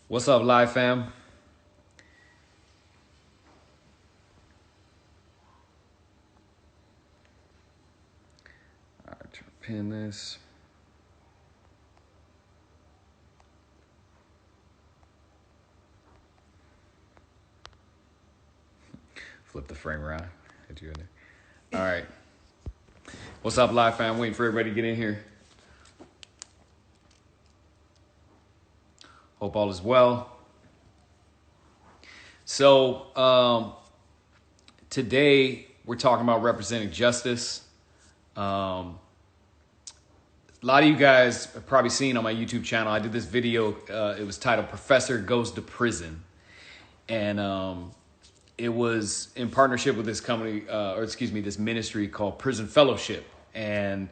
What's up, live fam? All right, try to pin this. Flip the frame around. Hit you in there. All right. What's up, live fam? Waiting for everybody to get in here. Hope all is well. So today we're talking about representing justice. A lot of you guys have probably seen on my YouTube channel, I did this video. It was titled Professor Goes to Prison. And it was in partnership with this company, this ministry called Prison Fellowship. And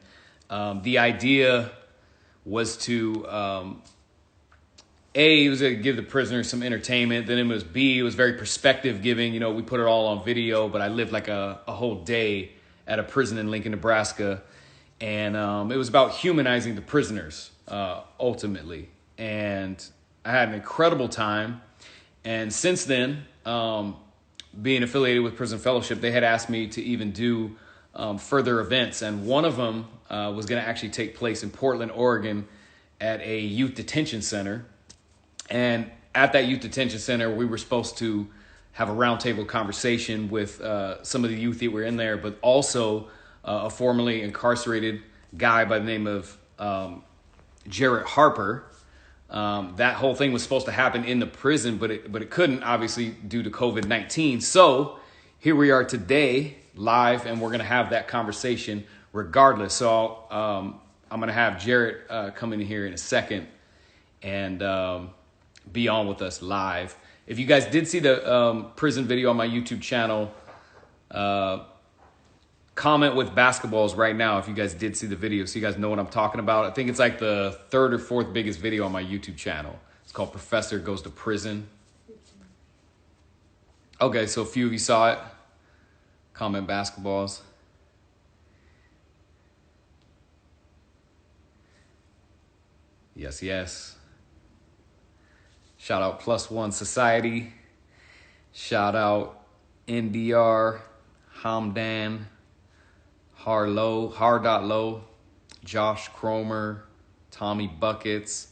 the idea was to, A, it was to give the prisoners some entertainment. Then it was B, it was very perspective giving. You know, we put it all on video, but I lived like a whole day at a prison in Lincoln, Nebraska. And it was about humanizing the prisoners, ultimately. And I had an incredible time. And since then, being affiliated with Prison Fellowship, they had asked me to even do further events. And one of them was going to actually take place in Portland, Oregon at a youth detention center. And at that youth detention center, we were supposed to have a roundtable conversation with some of the youth that were in there, but also a formerly incarcerated guy by the name of Jarrett Harper. That whole thing was supposed to happen in the prison, but it couldn't, obviously, due to COVID-19. So here we are today, live, and we're going to have that conversation regardless. So I'm going to have Jarrett come in here in a second and be on with us live. If you guys did see the prison video on my YouTube channel, comment with basketballs right now if you guys did see the video, so you guys know what I'm talking about. I think it's like the third or fourth biggest video on my YouTube channel. It's called Professor Goes to Prison. Okay, so a few of you saw it. Comment basketballs. Yes, yes. Shout out Plus One Society. Shout out NDR, Hamdan, Har.Low, Josh Cromer, Tommy Buckets.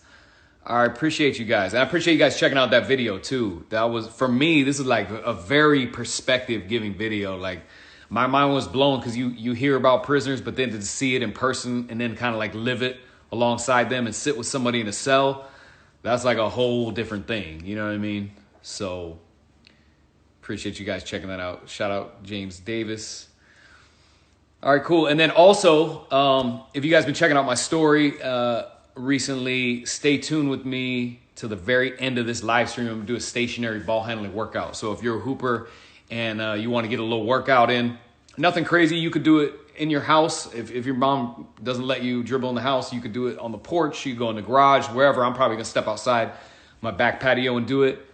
I appreciate you guys. And I appreciate you guys checking out that video too. That was, for me, this is like a very perspective giving video. Like, my mind was blown because you hear about prisoners, but then to see it in person and then kind of like live it alongside them and sit with somebody in a cell, that's like a whole different thing. You know what I mean? So appreciate you guys checking that out. Shout out James Davis. All right, cool. And then also, if you guys been checking out my story recently, stay tuned with me to the very end of this live stream. I'm going to do a stationary ball handling workout. So if you're a hooper and you want to get a little workout in, nothing crazy, you could do it in your house. If your mom doesn't let you dribble in the house, you could do it on the porch. You go in the garage, wherever. I'm probably going to step outside my back patio and do it.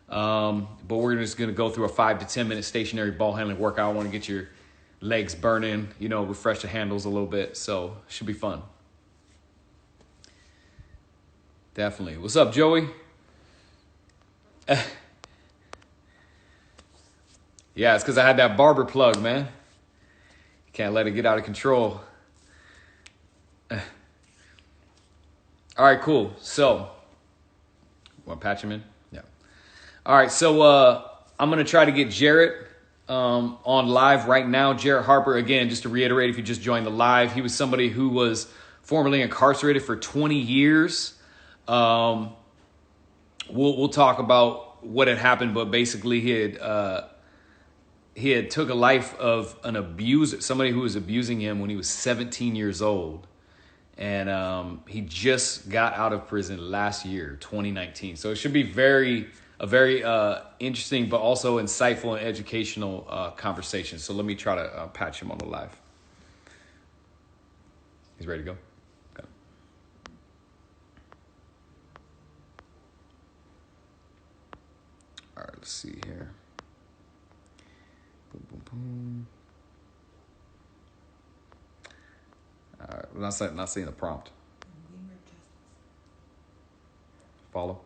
But we're just going to go through a 5 to 10 minute stationary ball handling workout. I want to get your legs burning, you know, refresh the handles a little bit. So should be fun. Definitely. What's up, Joey? Yeah, it's because I had that barber plug, man. Can't let it get out of control. All right, cool. So, want to patch him in? Yeah. All right, so I'm going to try to get Jarrett on live right now. Jarrett Harper, again, just to reiterate, if you just joined the live, he was somebody who was formerly incarcerated for 20 years. We'll talk about what had happened, but basically he had took a life of an abuser, somebody who was abusing him when he was 17 years old. And he just got out of prison last year, 2019. So it should be a very interesting, but also insightful and educational conversation. So let me try to patch him on the live. He's ready to go? Okay. All right, let's see here. Boom, boom, boom. All right, we're not seeing the prompt. Follow.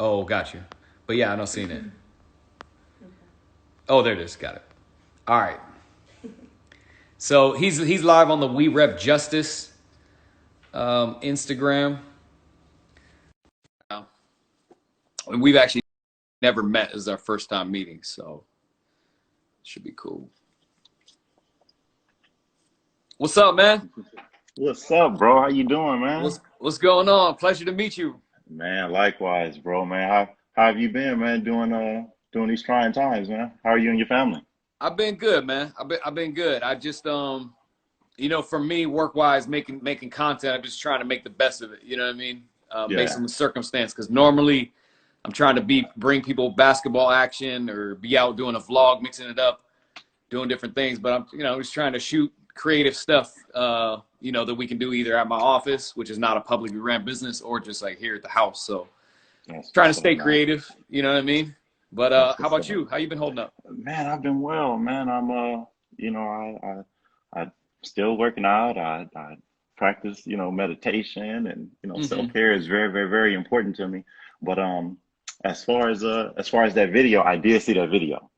Oh, got you. But yeah, I don't seen it. Oh, there it is. Got it. All right. So he's live on the We Rep Justice Instagram. We've actually never met. This is our first time meeting, so it should be cool. What's up, man? What's up, bro? How you doing, man? What's going on? Pleasure to meet you. Man, likewise, bro, man. How have you been, man? Doing these trying times, man. How are you and your family? I've been good, man. I've been good. I just for me, work wise, making content, I'm just trying to make the best of it. You know what I mean? Based Yeah, on the circumstance, because normally I'm trying to bring people basketball action or be out doing a vlog, mixing it up, doing different things. But I'm just trying to shoot creative stuff. That we can do either at my office, which is not a publicly ran business, or just like here at the house. So that's trying to what's up, stay man. creative. You know what I mean? But That's how what's about up. you? How you been holding up? Man, I've been well, man. You know, I still working out. I practice, meditation and Mm-hmm. self-care is very, very, very important to me. But as far as that video, I did see that video.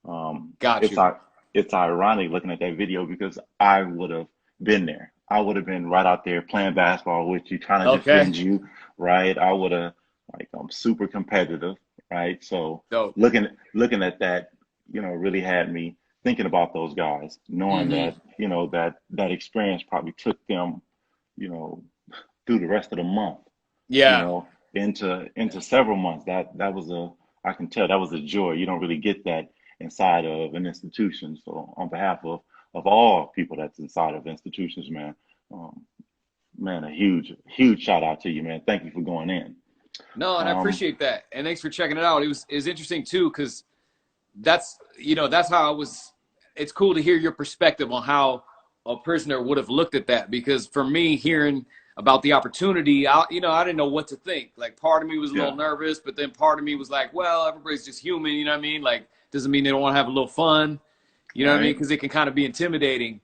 Got It's you. it's ironic looking at that video because I would have been there. I would have been right out there playing basketball with you, trying to Okay. defend you, right? I would have like I'm super competitive, right? So Dope. looking at that, really had me thinking about those guys, knowing Mm-hmm. that, that experience probably took them, you know, through the rest of the month, you Yeah. know, into several months. That was a I can tell that was a joy. You don't really get that inside of an institution. So on behalf of all people that's inside of institutions, man, um, man, a huge shout out to you, man. Thank you for going in. No, and I Um, appreciate that. And thanks for checking it out. It was interesting too, because that's how I was. It's cool to hear your perspective on how a prisoner would have looked at that. Because for me, hearing about the opportunity, I didn't know what to think. Like, part of me was a little yeah, nervous, but then part of me was like, well, everybody's just human. You know what I mean? Like, doesn't mean they don't want to have a little fun. You know what I mean? right, Because it can kind of be intimidating.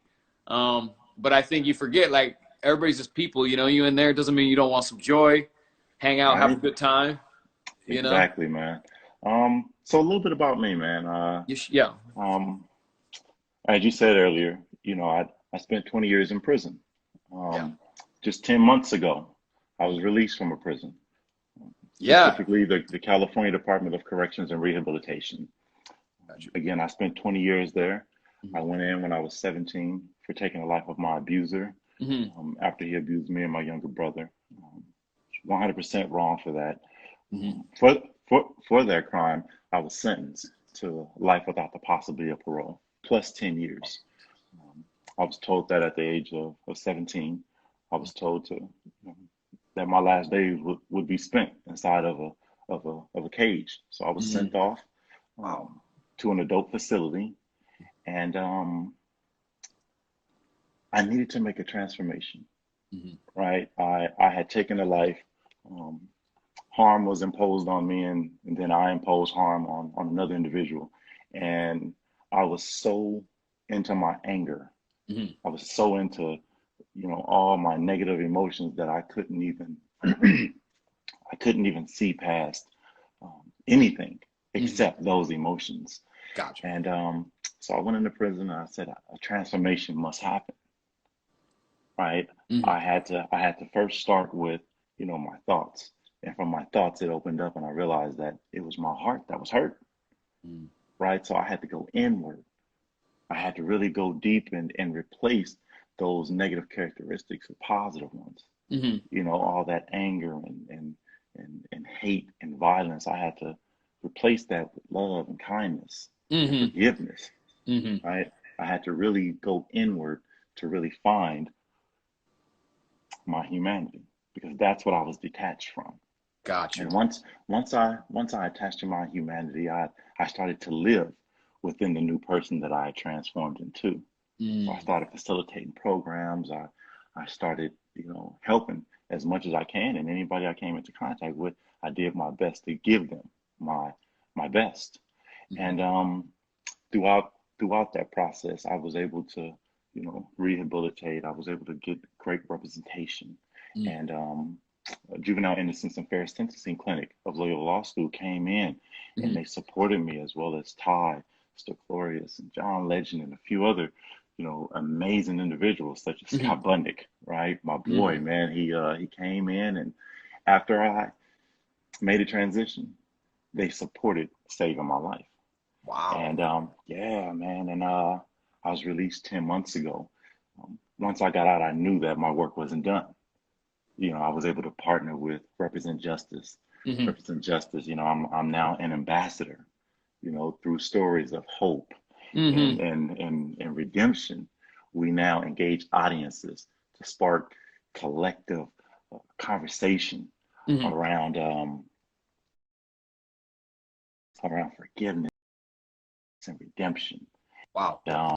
But I think you forget, like, everybody's just people. You in there doesn't mean you don't want some joy, hang out, have a right, good time. You know? exactly, man. So a little bit about me, man. Yeah. Um, as you said earlier, I spent 20 years in prison. Yeah. Um, just 10 months ago, I was released from a prison, Yeah. specifically the California Department of Corrections and Rehabilitation. Got you. Again, I spent 20 years there. I Mm-hmm. went in when I was 17 for taking the life of my abuser Mm-hmm. after he abused me and my younger brother. 100% wrong for that. Mm-hmm. For that crime, I was sentenced to life without the possibility of parole, plus 10 years. Um, I was told that at the age of 17. I was told that my last days would be spent inside of a cage. So I was Mm-hmm. sent off Wow. um, to an adult facility, and I needed to make a transformation. Mm-hmm. Right, I had taken a life. Um, Harm was imposed on me, and then I imposed harm on another individual, and I was so into my anger. Mm-hmm. I was so into all my negative emotions that I couldn't even I couldn't even see past anything Mm-hmm. except those emotions. Gotcha. And so I went into prison and I said a transformation must happen, right? Mm-hmm. I had to first start with, my thoughts. And from my thoughts it opened up and I realized that it was my heart that was hurt, Mm-hmm. right? So I had to go inward. I had to really go deep and replace those negative characteristics with positive ones. Mm-hmm. All that anger and hate and violence. I had to replace that with love and kindness and Mm-hmm. forgiveness, Mm-hmm. right? I had to really go inward to really find my humanity because that's what I was detached from. Got And you. once I attached to my humanity, I started to live within the new person that I had transformed into. So I Mm. started facilitating programs. I started, helping as much as I can, and anybody I came into contact with, I did my best to give them my my best. Mm-hmm. And throughout that process, I was able to, rehabilitate. I was able to get great representation, Mm. and Juvenile Innocence and Fair Sentencing Clinic of Loyola Law School came in, and Mhm. they supported me, as well as Ty Sticklorius and John Legend and a few other, amazing individuals such as Mhm. Scott Bunnick, right? My boy, Mhm. man, he came in, and after I made a transition, they supported saving my life. Wow. And yeah, man, and I was released 10 months ago. Once I got out, I knew that my work wasn't done. I was able to partner with Represent Justice. Mhm. Represent Justice, I'm now an ambassador, through stories of hope and Mhm. and redemption. We now engage audiences to spark collective conversation Mhm. around around forgiveness and redemption. Wow. Um,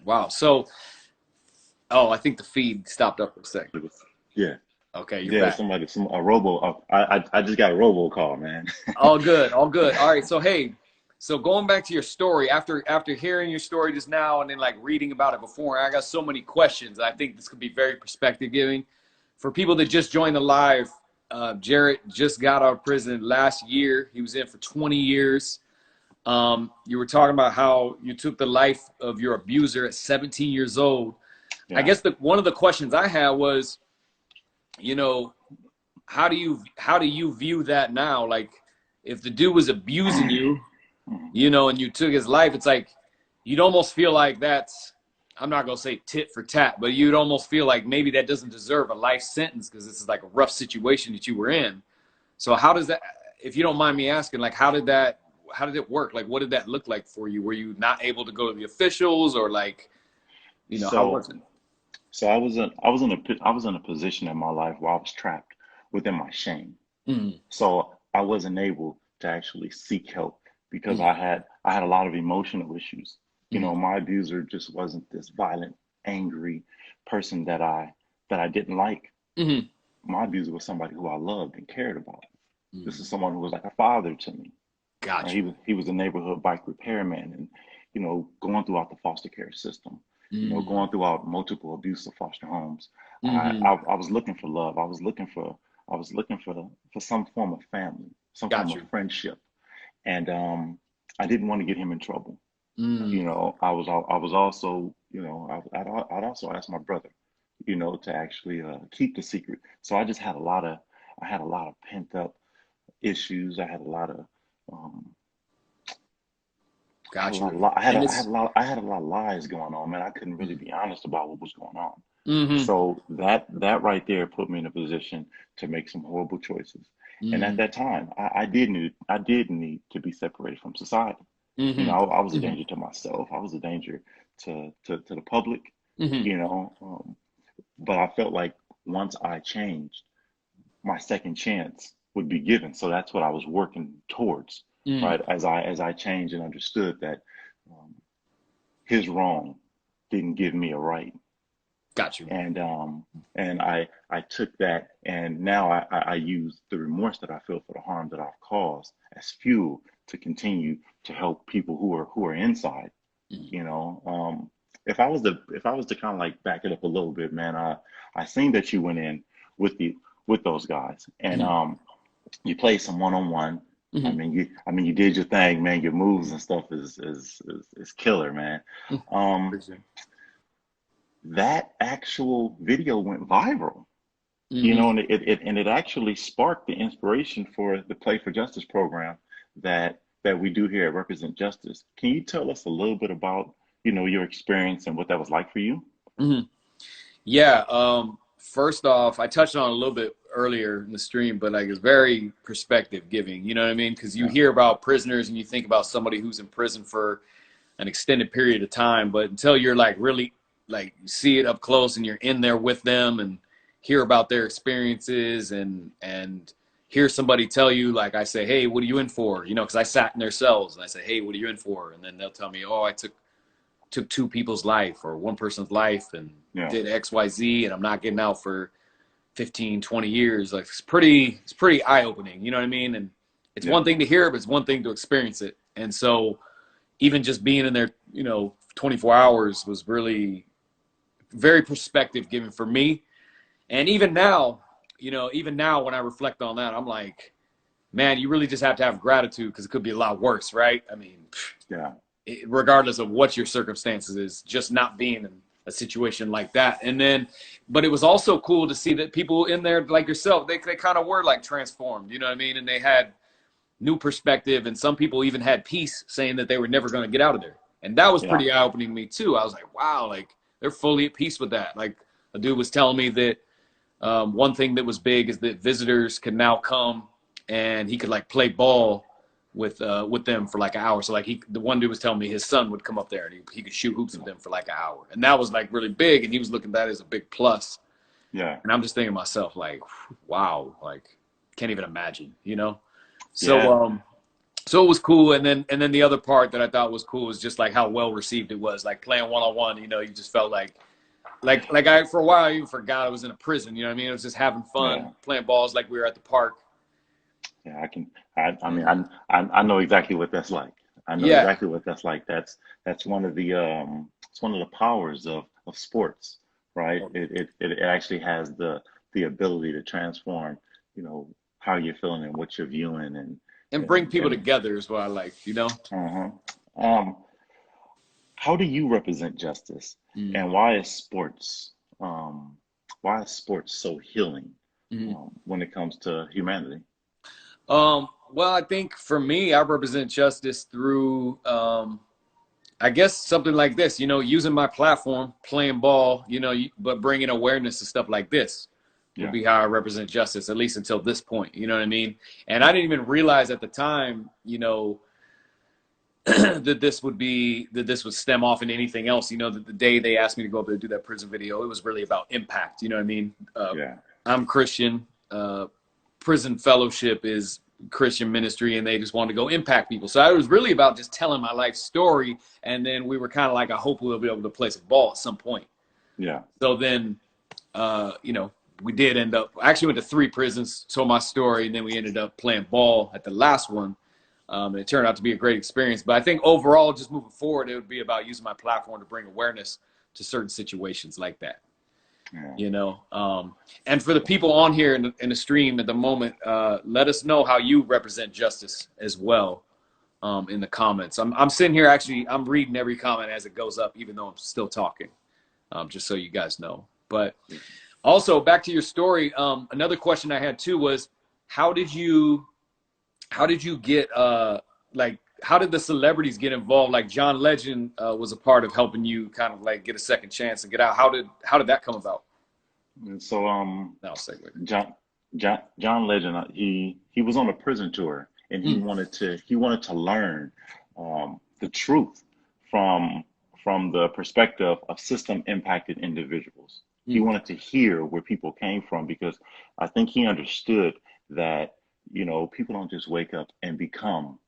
Wow. So, oh, I think the feed stopped up for a sec. it was, yeah, Okay, you're yeah, back. somebody, a robo. I just got a robo call, man. All good. All good. All right. So, hey, so going back to your story, after hearing your story just now and then like reading about it before, I got so many questions. I think this could be very perspective giving for people that just joined the live. Jarrett just got out of prison last year. He was in for 20 years. You were talking about how you took the life of your abuser at 17 years old. I Yeah. guess one of the questions I had was, you know, how do you view that now? Like, if the dude was abusing you, Mhm. and you took his life, it's like you'd almost feel like that's, I'm not gonna say tit for tat, but you'd almost feel like maybe that doesn't deserve a life sentence because this is like a rough situation that you were in. So how does that, if you don't mind me asking, like how did it work? Like what did that look like for you? Were you not able to go to the officials or like, how So was it? So I was in a position in my life where I was trapped within my shame. Mm, So I wasn't able to actually seek help because mm, I had a lot of emotional issues. mm, My abuser just wasn't this violent, angry person that I didn't like. mm. My abuser was somebody who I loved and cared about. This is Mm. someone who was like a father to me. Got you. He was a neighborhood bike repairman, and going throughout the foster care system, Mm, going throughout multiple abusive foster homes. mm-hmm. I was looking for love. I was looking for some form of family, some form Got of you. friendship, and I didn't want to get him in trouble. Mm, I was also, I'd also ask my brother, to actually keep the secret. So I had a lot of pent up issues. I had a lot of um, I had a got lot of you. And I had it's, a lot I had a lot of lies going on, man. I couldn't really mm, be honest about what was going on. mm-hmm. So that right there put me in a position to make some horrible choices. And at Mm, that time, I did need to be separated from society. mm-hmm. I was a Mm-hmm. danger to myself. I was a danger to the public, Mm-hmm. you know. But I felt like once I changed, my second chance would be given. So that's what I was working towards, Mm, right? As I changed and understood that um, his wrong didn't give me a right, got you. and I took that, and now I use the remorse that I feel for the harm that I've caused as fuel to continue to help people who are inside. Mm, You know, if I was to kind of like back it up a little bit, man, I seen that you went in with the with those guys, and mm-hmm. you played some one on one. Mm-hmm. I mean, you did your thing, man. Your moves and stuff is killer, man. Mm. Um, Appreciate it. that actual video went viral, Mm-hmm. and it actually sparked the inspiration for the Play for Justice program that we do here at Represent Justice. Can you tell us a little bit about, your experience and what that was like for you? Mm-hmm. Yeah. First off, I touched on it a little bit earlier in the stream, but like it's very perspective giving. You know what I mean? Because you Yeah, hear about prisoners and you think about somebody who's in prison for an extended period of time, but until you're like really like you see it up close and you're in there with them and hear about their experiences and hear somebody tell you, like I say, hey, what are you in for? Because I sat in their cells and I say, hey, what are you in for? And then they'll tell me, oh, I took two people's life or one person's life and yeah, did XYZ and I'm not getting out for 15, 20 years. Like it's pretty eye opening, you know what I mean? And it's yeah, one thing to hear, but it's one thing to experience it. And so even just being in there, 24 hours was really very perspective giving for me. And even now, even now when I reflect on that, I'm like, man, you really just have to have gratitude because it could be a lot worse, right? I mean, Yeah. regardless of what your circumstances is, just not being in a situation like that. And then, but it was also cool to see that people in there like yourself, they kind of were like transformed, you know what I mean? And they had new perspective, and some people even had peace, saying that they were never going to get out of there. And that was Yeah. pretty eye-opening to me too. I was like, wow, like they're fully at peace with that. Like a dude was telling me that one thing that was big is that visitors could now come and he could like play ball with them for like an hour. So like the one dude was telling me his son would come up there and he could shoot hoops with them for like an hour, and that was like really big. And he was looking at that as a big plus. Yeah. And I'm just thinking to myself like, wow, like can't even imagine, you know. Yeah. So so it was cool. And then the other part that I thought was cool was just like how well received it was, like playing one-on-one. You know, you just felt like I for a while I even forgot I was in a prison. You know what I mean? It was just having Yeah. fun, playing balls like we were at the park. Yeah. I mean, I know exactly what that's like. I know Yeah, exactly what that's like. That's one of the it's one of the powers of sports, right? It actually has the ability to transform, you know, how you're feeling and what you're viewing and bring and people and together is what I like. You know. uh-huh. Um, how do you represent justice, Mm. and um why is sports so healing Mm. when it comes to humanity? Well, I think for me, I represent justice through, I guess, something like this. You know, using my platform, playing ball. You know, but bringing awareness to stuff like this would Yeah. be how I represent justice, at least until this point. You know what I mean? And I didn't even realize at the time, you know, that this would stem off into anything else. You know, that the day they asked me to go up there and do that prison video, it was really about impact. You know what I mean? Yeah. I'm Christian. Prison fellowship is Christian ministry, and they just wanted to go impact people. So it was really about just telling my life story. And then we were kind of like, I hope we'll be able to play some ball at some point. Yeah. So then, you know, we did end up, I actually went to 3 prisons, told my story, and then we ended up playing ball at the last one. And it turned out to be a great experience. But I think overall, just moving forward, it would be about using my platform to bring awareness to certain situations like that. Yeah. You know, and for the people on here in the stream at the moment, let us know how you represent justice as well in the comments. I'm sitting here actually, I'm reading every comment as it goes up, even though I'm still talking, just so you guys know. But also back to your story, another question I had too was, how did you get like how did the celebrities get involved? Like John Legend was a part of helping you kind of like get a second chance and get out. How did that come about? And so Now segue. John Legend, he was on a prison tour, and Mm, he wanted to learn the truth from the perspective of system impacted individuals. He mm, wanted to hear where people came from, because I think he understood that, you know, people don't just wake up and become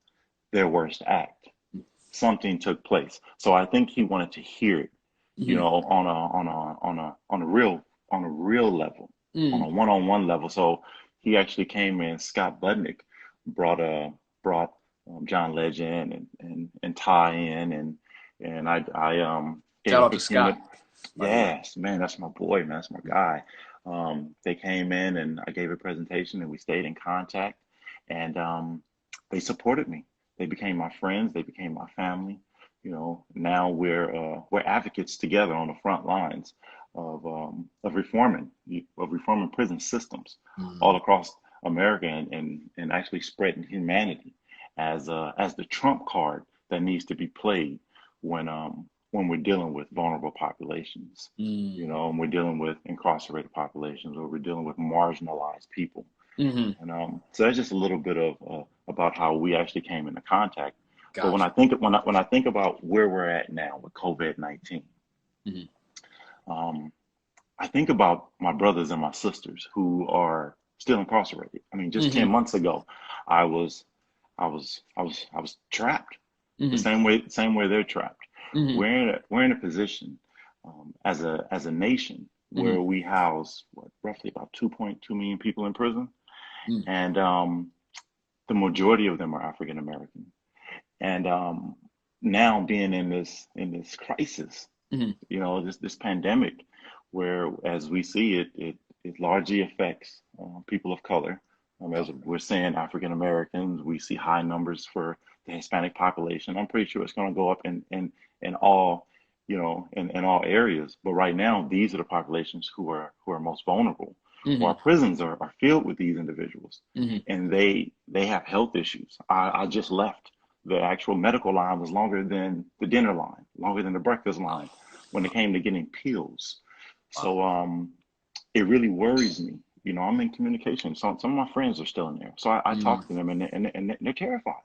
their worst act. Something took place. So I think he wanted to hear it, you mm, know, on a real level, on mm. a one-on-one level. So he actually came in. Scott Budnick brought brought John Legend and Ty in, and I gave Shout a out to 15-minute. Scott, by the way. Yes, man, that's my boy, man, that's my guy. They came in and I gave a presentation, and we stayed in contact, and they supported me. They became my friends. They became my family. You know, now we're advocates together on the front lines of reforming prison systems all Mm. across America, and actually spreading humanity as the trump card that needs to be played when we're dealing with vulnerable populations, you Mm. know, and we're dealing with incarcerated populations, or we're dealing with marginalized people. Hmm. And so that's just a little bit of about how we actually came into contact. But Gotcha. when I think about where we're at now with COVID-19, Hmm. um, I think about my brothers and my sisters who are still incarcerated. I mean, just 10 Hmm. months ago, I was I was trapped the Hmm. same way they're trapped. Hmm. We're in a position as a nation Hmm. where we house roughly about 2.2 million people in prison, Hmm. and the majority of them are African American. And now being in this crisis, Hmm. you know, this pandemic, where as we see it, it largely affects people of color. As we're saying, African Americans, we see high numbers for the Hispanic population. I'm pretty sure it's going to go up in all, in all areas. But right now, these are the populations who are most vulnerable. Hmm. Our prisons are filled with these individuals, Hmm. and they have health issues. I just left. The actual medical line was longer than the dinner line, longer than the breakfast line when it came to getting pills. Wow. So it really worries me. I'm in communication. Some of my friends are still in there. So I Mm. talk to them, and they're terrified.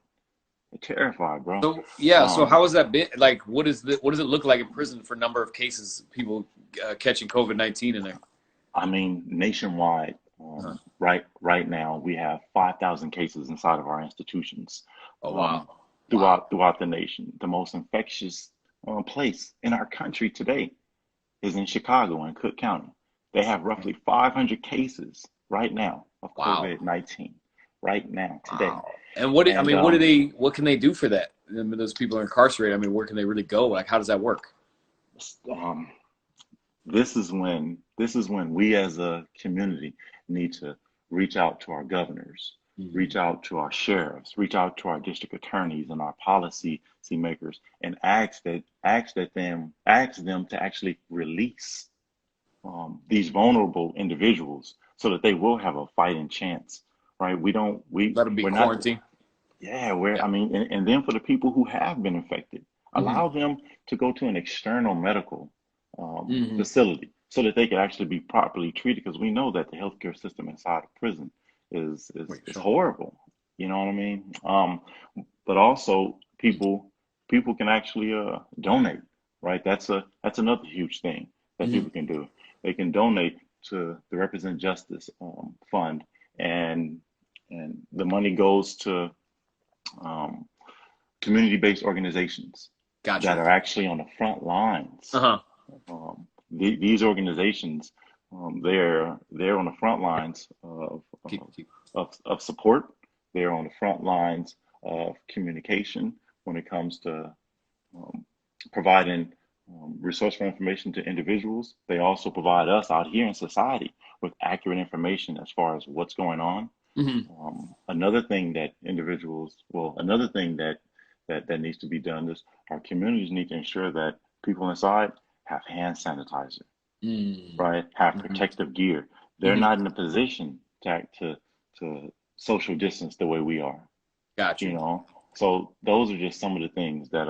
They're terrified, bro. So yeah, so Um, how has that been? Like, what does it look like in prison for number of cases, people catching COVID-19 in there? I mean, nationwide, Huh. right now, we have 5,000 cases inside of our institutions, Oh wow, um, wow. throughout the nation. The most infectious place in our country today is in Chicago in Cook County. They have roughly 500 cases right now of Wow. COVID-19 right now today. Wow. And what I And mean, what can they do for that? I mean, those people are incarcerated. I mean, where can they really go? Like, how does that work? um, this is when we as a community need to reach out to our governors, reach Hmm. out to our sheriffs, reach out to our district attorneys and our policy makers, and ask them to actually release these vulnerable individuals so that they will have a fighting chance, right? We don't Let them be we're not quarantined. Yeah, where Yeah. I mean, and then for the people who have been infected, Hmm. allow them to go to an external medical Hmm. facility so that they can actually be properly treated. Because we know that the healthcare system inside of prison Wait, is sure. horrible. You know what I mean? But also people can actually donate, right? That's another huge thing that Hmm. people can do. They can donate to the Represent Justice Fund, and the money goes to um, community-based organizations Got that you. are actually on the front Uh lines. huh. These organizations, they're on the front lines Keep. of support. They're on the front lines of communication when it comes to um, providing resourceful information to individuals. They also provide us out here in society with accurate information as far as what's going on. Hmm. Another thing that needs to be done is our communities need to ensure that people inside have hand sanitizer, Mm. right? Have Hmm. protective gear. They're Hmm. not in a position to social distance the way we are, Got you you. know. So those are just some of the things that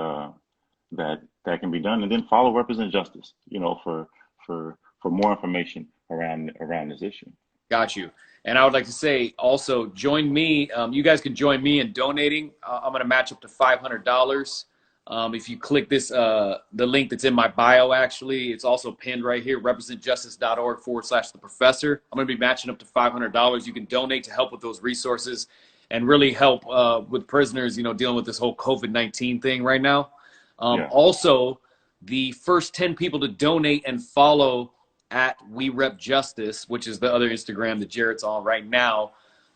can be done, and then follow Represent Justice, for more information around this issue. Got you. And I would like to say also join me. You guys can join me in donating. I'm going to match up to $500. If you click the link that's in my bio, actually, it's also pinned right here, representjustice.org/the professor. I'm going to be matching up to $500. You can donate to help with those resources and really help with prisoners, dealing with this whole COVID-19 thing right now. Yeah. Also, the first 10 people to donate and follow at We Rep Justice, which is the other Instagram that Jarrett's on right now,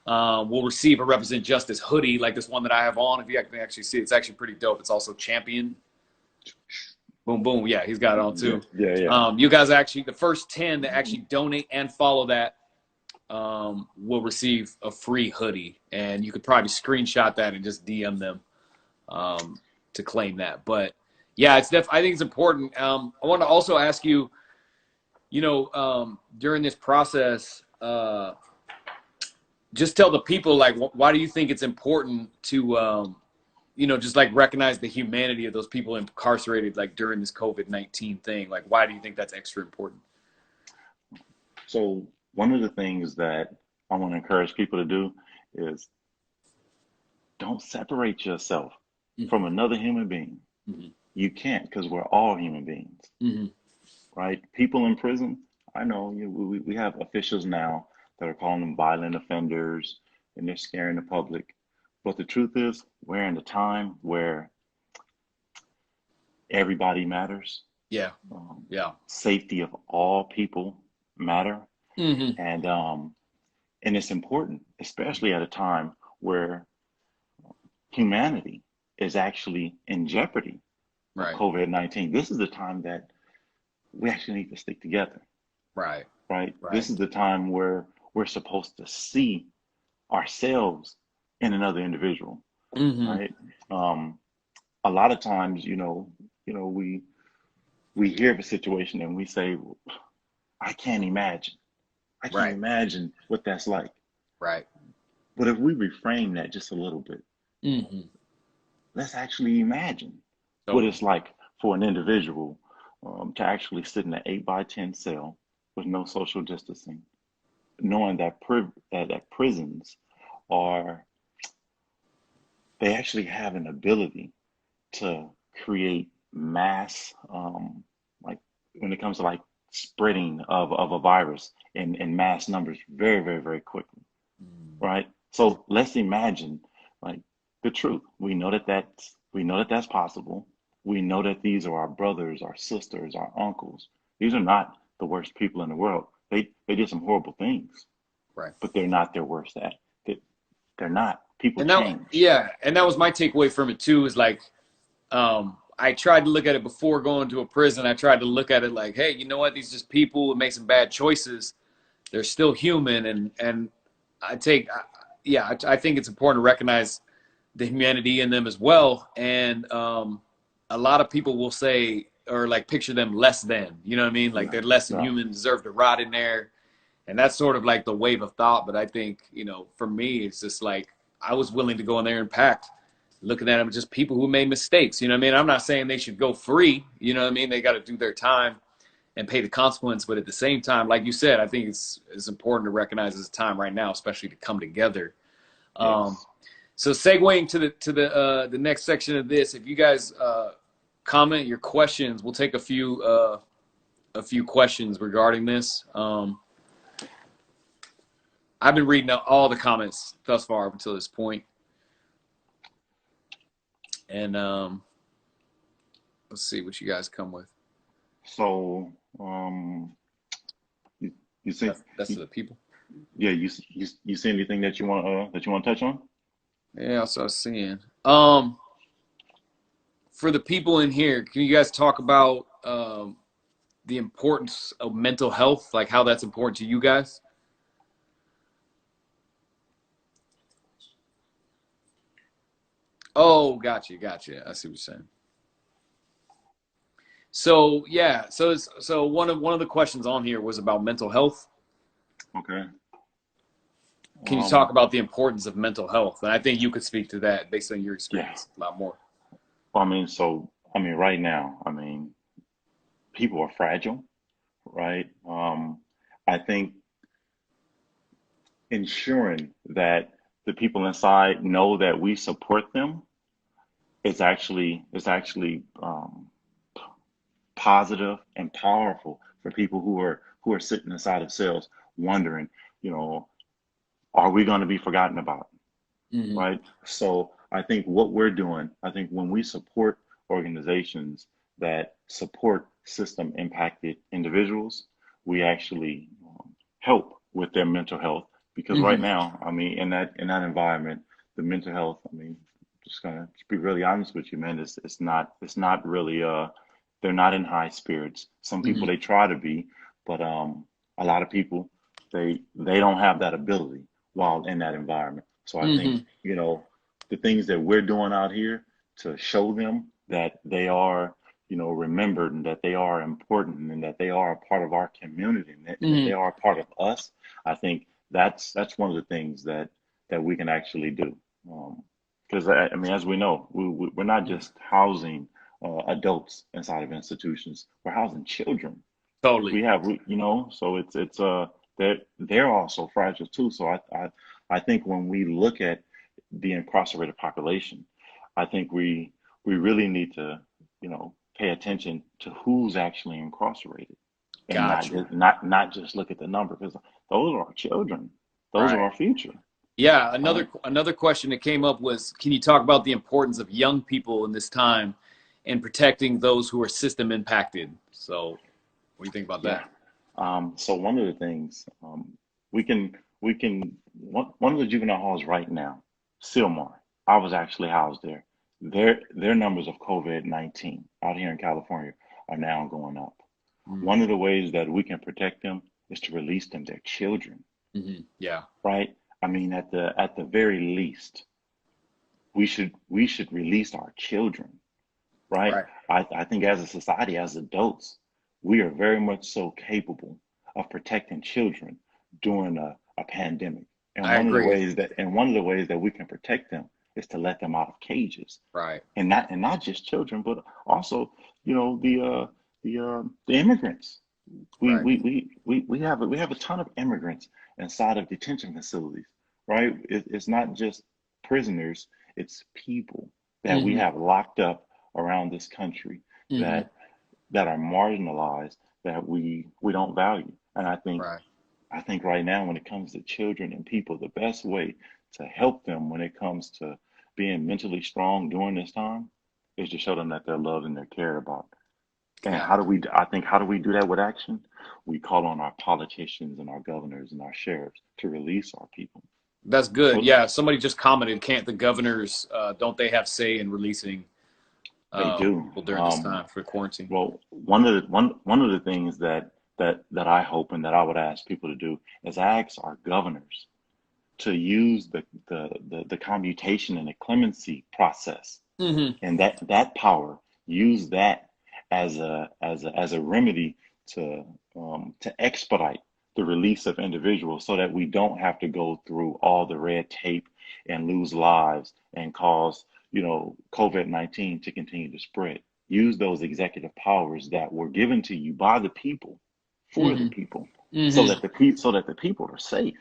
will receive a Represent Justice hoodie like this one that I have on. If you can actually see it, it's actually pretty dope. It's also champion. Boom, boom. Yeah, he's got it on Yeah, too. yeah, yeah. You guys actually, the first 10 that actually donate and follow that will receive a free hoodie. And you could probably screenshot that and just DM them to claim that. But yeah, I think it's important. I want to also ask you, during this process, just tell the people, like, why do you think it's important to, just like recognize the humanity of those people incarcerated, like during this COVID-19 thing? Like, why do you think that's extra important? So one of the things that I want to encourage people to do is don't separate yourself Mm-hmm. from another human being. Mm-hmm. You can't, because we're all human beings, Mm-hmm. right? People in prison, I know we have officials now that are calling them violent offenders, and they're scaring the public. But the truth is, we're in a time where everybody matters. Yeah. Um, Yeah. Safety of all people matter, Mm-hmm. and it's important, especially at a time where humanity is actually in jeopardy of Right. COVID-19. This is the time that we actually need to stick together. Right. right? Right. This is the time where we're supposed to see ourselves in another individual, Mm-hmm. right? Um, a lot of times, we hear of a situation and we say, I can't imagine. I can't Right. imagine what that's like. Right. But if we reframe that just a little bit, Mm-hmm. let's actually imagine what Totally. it's like for an individual to actually sit in an 8 by 10 cell with no social distancing, knowing that that prisons are they actually have an ability to create mass like when it comes to like spreading of a virus in mass numbers very, very, very quickly, right? Mm-hmm. So let's imagine like the truth. We know that that's possible. We know that these are our brothers, our sisters, our uncles. These are not the worst people in the world. They did some horrible things, Right. but they're not their worst at. They, they're not. People And that, change. yeah, and that was my takeaway from it too. Is like, I tried to look at it before going to a prison. I tried to look at it like, hey, you know what? These are just people who make some bad choices. They're still human, and I take, yeah, I think it's important to recognize the humanity in them as well. And a lot of people will say or like picture them less than, you know what I mean? Like Yeah, they're less than yeah, human, deserve to rot in there. And that's sort of like the wave of thought. But I think, for me, it's just like I was willing to go in there and pack, looking at them just people who made mistakes. You know what I mean? I'm not saying they should go free. You know what I mean? They got to do their time and pay the consequence. But at the same time, like you said, I think it's important to recognize it's a time right now, especially to come together. Um, yes. so segueing to the next section of this, if you guys comment your questions, we'll take a few questions regarding this. I've been reading all the comments thus far up until this point, and let's see what you guys come with. So, you, you see, That's you, to the people. yeah, you see anything that you want to touch on? Yeah, that's what I was seeing. For the people in here, can you guys talk about the importance of mental health, like how that's important to you guys? Oh, gotcha. I see what you're saying. So yeah, so one of the questions on here was about mental health. Okay. Can you talk Um, about the importance of mental health? And I think you could speak to that based on your yeah. experience a lot more. Right now, people are fragile, right? I think ensuring that the people inside know that we support them is actually positive and powerful for people who are sitting inside of cells wondering, you know, are we going to be forgotten about? Hmm. Right? So I think what we're doing, I think when we support organizations that support system impacted individuals, we actually help with their mental health. Because right Hmm. now, in that environment, the mental health, just gonna be really honest with you, man, it's not really they're not in high spirits. Some people Hmm. they try to be, but a lot of people they don't have that ability while in that environment. So I think, Hmm. the things that we're doing out here to show them that they are, remembered and that they are important and that they are a part of our community and that they Hmm. are a part of us. I think that's one of the things that we can actually do. Because as we know, we're not just housing adults inside of institutions. We're housing children. Totally. So it's they're also fragile too. So I think when we look at the incarcerated population, I think we really need to, pay attention to who's actually incarcerated and not Gotcha. just not just look at the number, because those are our children. Those are Right. our future, Yeah. right? Another question that came up was, can you talk about the importance of young people in this time and protecting those who are system impacted? So, what do you think about Yeah. that? So one of the things we can one of the juvenile halls right now, Silmar. I was actually housed there. Their numbers of COVID-19 out here in California are now going up. One of the ways that we can protect them is to release them their children, Yeah. right? I mean, at the very least, we should release our children, right? Right. I think as a society, as adults, we are very much so capable of protecting children during a pandemic. I agree. And one of the ways that we can protect them is to let them out of cages, Right. and not just children, but also, you know, the immigrants. Right. We have a ton of immigrants inside of detention facilities, right? It's not just prisoners, it's people that we Hmm. have locked up around this country Hmm. that that are marginalized, that we don't value. And Right. I think right now when it comes to children and people, the best way to help them when it comes to being mentally strong during this time is to show them that they're loved and they're cared about. And Yeah. I think, how do we do that with action? We call on our politicians and our governors and our sheriffs to release our people. That's good. So Yeah. Somebody just commented, can't the governors, don't they have say in releasing they do. people during this time for quarantine? Well, one of the things that I hope and that I would ask people to do is ask our governors to use the commutation and the clemency process, Hmm. and that power, use that as a remedy to expedite the release of individuals so that we don't have to go through all the red tape and lose lives and cause, you know, COVID-19 to continue to spread. Use those executive powers that were given to you by the people for the Hmm. people, Hmm. so that the people are safe.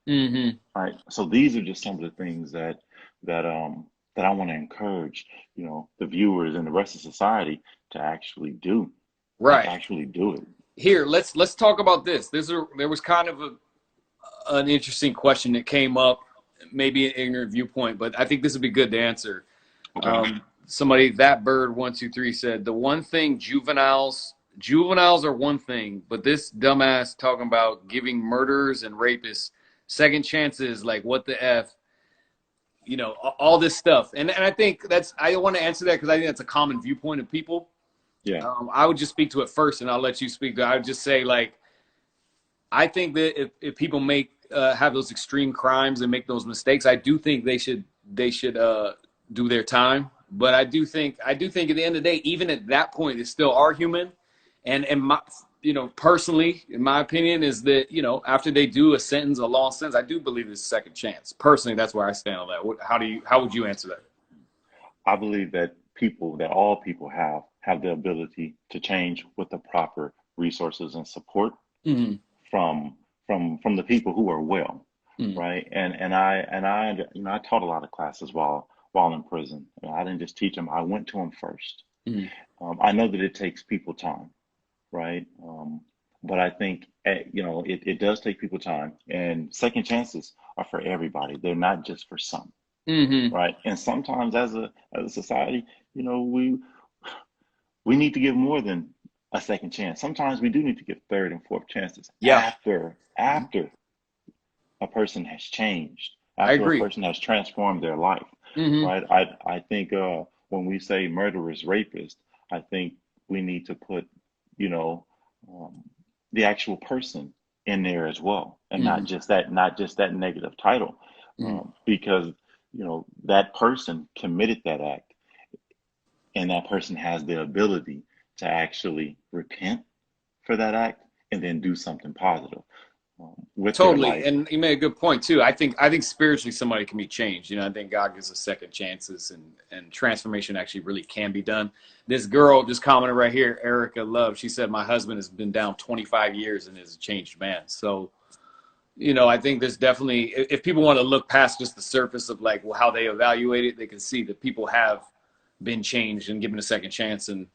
Hmm. Right. So these are just some of the things that I want to encourage, you know, the viewers and the rest of society to actually do, like Right. actually do it. Here, let's talk about this. There was kind of an interesting question that came up, maybe an ignorant viewpoint, but I think this would be good to answer. Okay. Somebody, that bird 123 said the one thing juveniles are one thing, but this dumbass talking about giving murderers and rapists second chances, like what the f, all this stuff. And I think I want to answer that because I think that's a common viewpoint of people. Yeah. I would just speak to it first, and I'll let you speak to it. I would just say, like, I think that if people have those extreme crimes and make those mistakes, I do think they should do their time. But I do think at the end of the day, even at that point, they still are human. And my, personally, in my opinion, is that after they do a long sentence, I do believe there's a second chance. Personally, that's where I stand on that. How would you answer that? I believe that all people have the ability to change with the proper resources and support Mm-hmm. from from the people who are well, Mm-hmm. right? And I you know, I taught a lot of classes while in prison. You know, I didn't just teach them; I went to them first. Mm-hmm. I know that it takes people time, right? But I think it does take people time, and second chances are for everybody. They're not just for some, Mm-hmm. right? And sometimes as a society, you know, we need to give more than a second chance. Sometimes we do need to give third and fourth chances Yeah, after a person has changed, I after a agree. person has transformed their life, Mm-hmm. right? I think when we say murderers, rapists, I think we need to put, you know, um, the actual person in there as well, and Mm-hmm. not just that negative title, Mm-hmm. because you know that person committed that act, and that person has the ability to actually repent for that act and then do something positive with their Totally, life. and you made a good point too. I think spiritually somebody can be changed. I think God gives us second chances, and transformation actually really can be done. This girl just commented right here, Erica Love. She said my husband has been down 25 years and is a changed man. So I think there's definitely, if people want to look past just the surface of like how they evaluate it, they can see that people have been changed and given a second chance and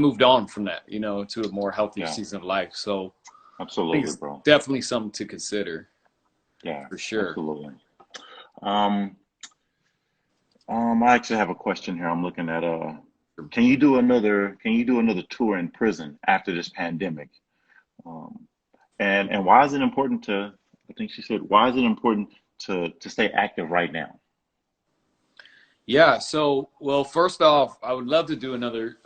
moved on from that, to a more healthier Yeah, season of life. So I think absolutely, it's bro. definitely something to consider Yeah, for sure. absolutely. Um, I actually have a question here. I'm looking at can you do another tour in prison after this pandemic? Um, and why is it important to, I think she said, why is it important to stay active right now? Yeah. So, well, first off, I would love to do another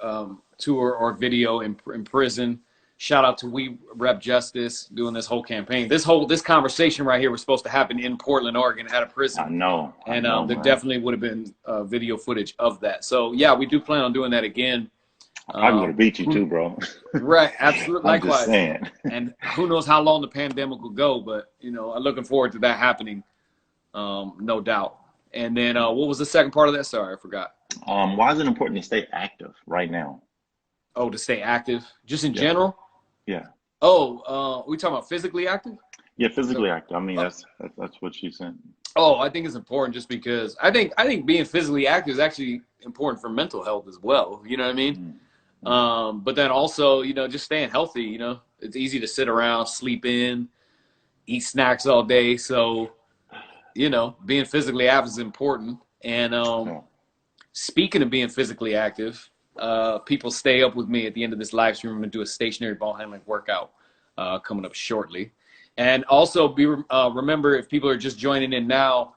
tour or video in prison. Shout out to We Rep Justice doing this whole campaign. This conversation right here was supposed to happen in Portland, Oregon, at a prison, I and know, there man. definitely would have been video footage of that. So yeah, we do plan on doing that again. I probably would have beat you too, bro. Right, absolutely, I'm just likewise. saying. And who knows how long the pandemic will go, but I'm looking forward to that happening, no doubt. And then what was the second part of that? Sorry, I forgot. Why is it important to stay active right now? Oh, to stay active, just in Yeah, general. yeah, Oh, we talking about physically active? yeah. So, Physically active. I mean, uh, that's what she said. oh, I think it's important just because I think being physically active is actually important for mental health as well. You know what I mean? Mm, mm. But then also, just staying healthy. It's easy to sit around, sleep in, eat snacks all day. So, being physically active is important. And Yeah. speaking of being physically active, people stay up with me at the end of this live stream. I'm going to do a stationary ball handling workout coming up shortly. And also remember, if people are just joining in now,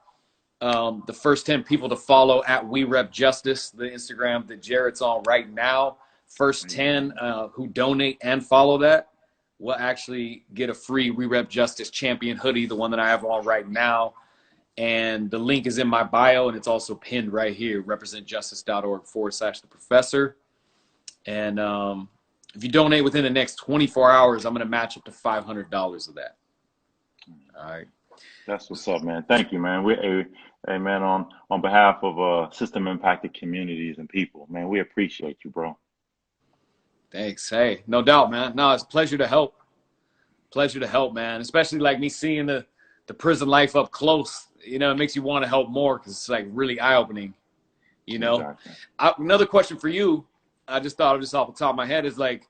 the first 10 people to follow at We Rep Justice, the Instagram that Jarrett's on right now, first 10 who donate and follow that will actually get a free We Rep Justice champion hoodie, the one that I have on right now. And the link is in my bio, and it's also pinned right here, representjustice.org/the professor. And if you donate within the next 24 hours, I'm going to match up to $500 of that. All right. That's what's up, man. Thank you, man. Hey, man, on behalf of system impacted communities and people, man, we appreciate you, bro. Thanks. Hey, no doubt, man. No, it's a pleasure to help. Pleasure to help, man. Especially like me seeing the prison life up close. It makes you want to help more because it's like really eye opening. Exactly. Another question for you. I just thought of this off the top of my head is like,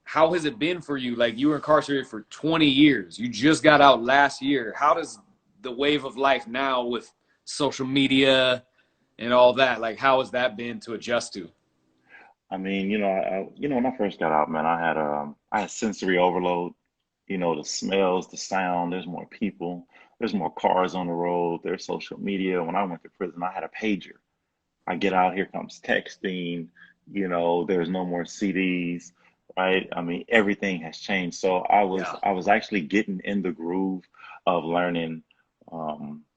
how has it been for you? Like you were incarcerated for 20 years. You just got out last year. How does the wave of life now with social media and all that, like how has that been to adjust to? I mean, when I first got out, man, I had sensory overload. The smells, the sound. There's more people. There's more cars on the road. There's social media. When I went to prison, I had a pager. I get out, here comes texting. There's no more CDs, right? I mean, everything has changed. So Yeah. I was actually getting in the groove of learning